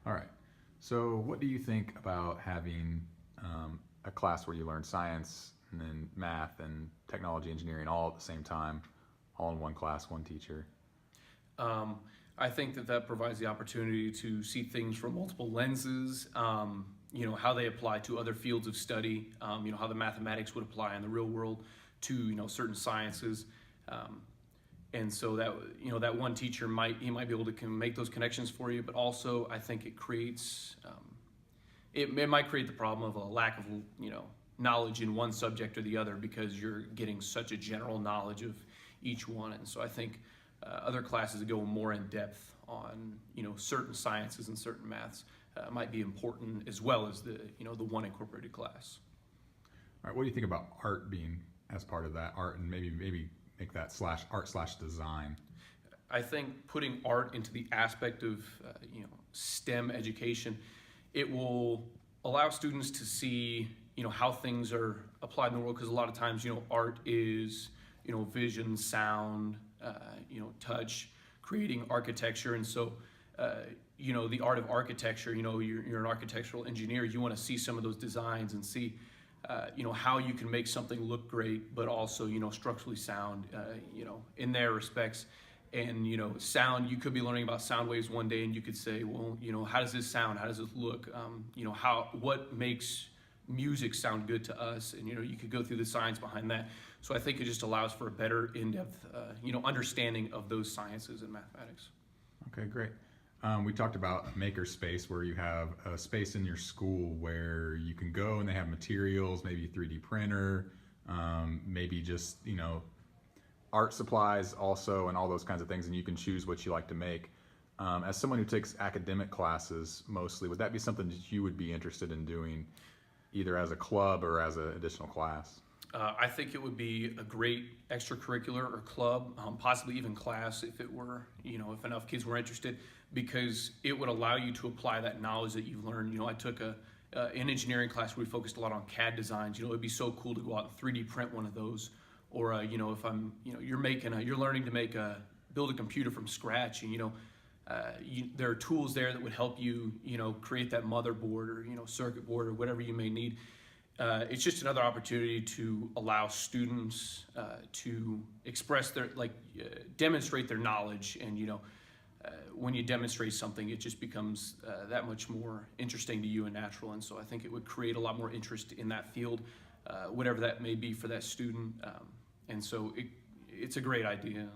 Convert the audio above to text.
All right. So, what do you think about having a class where you learn science and then math and technology, engineering all at the same time, all in one class, one teacher? Um, I think that that provides the opportunity to see things from multiple lenses. How they apply to other fields of study. How the mathematics would apply in the real world to certain sciences. Um, and so that that one teacher might be able to make those connections for you, but also I think it creates it might create the problem of a lack of knowledge in one subject or the other because you're getting such a general knowledge of each one. And so I think other classes that go more in depth on certain sciences and certain maths might be important as well as the one incorporated class. All right. What do you think about art being as part of that art, and maybe make that slash art slash design? I think putting art into the aspect of STEM education, it will allow students to see how things are applied in the world, because a lot of times art is vision, sound, touch, creating architecture. And so the art of architecture, you're an architectural engineer, you want to see some of those designs and see how you can make something look great but also structurally sound in their respects. And sound, you could be learning about sound waves one day and you could say, well, how does this sound, how does this look, what makes music sound good to us? And you could go through the science behind that. So I think it just allows for a better in-depth understanding of those sciences and mathematics. Okay, great. We talked about maker space, where you have a space in your school where you can go and they have materials, maybe a 3D printer, maybe just art supplies also, and all those kinds of things, and you can choose what you like to make. As someone who takes academic classes mostly, would that be something that you would be interested in doing, either as a club or as an additional class? I think it would be a great extracurricular or club, possibly even class if it were, if enough kids were interested, because it would allow you to apply that knowledge that you've learned. I took an engineering class where we focused a lot on CAD designs. It'd be so cool to go out and 3D print one of those. Or if I'm, you're learning to build a computer from scratch, and there are tools there that would help you, create that motherboard or circuit board or whatever you may need. It's just another opportunity to allow students to express demonstrate their knowledge, and when you demonstrate something, it just becomes that much more interesting to you and natural. And so I think it would create a lot more interest in that field, whatever that may be for that student. And so it's a great idea.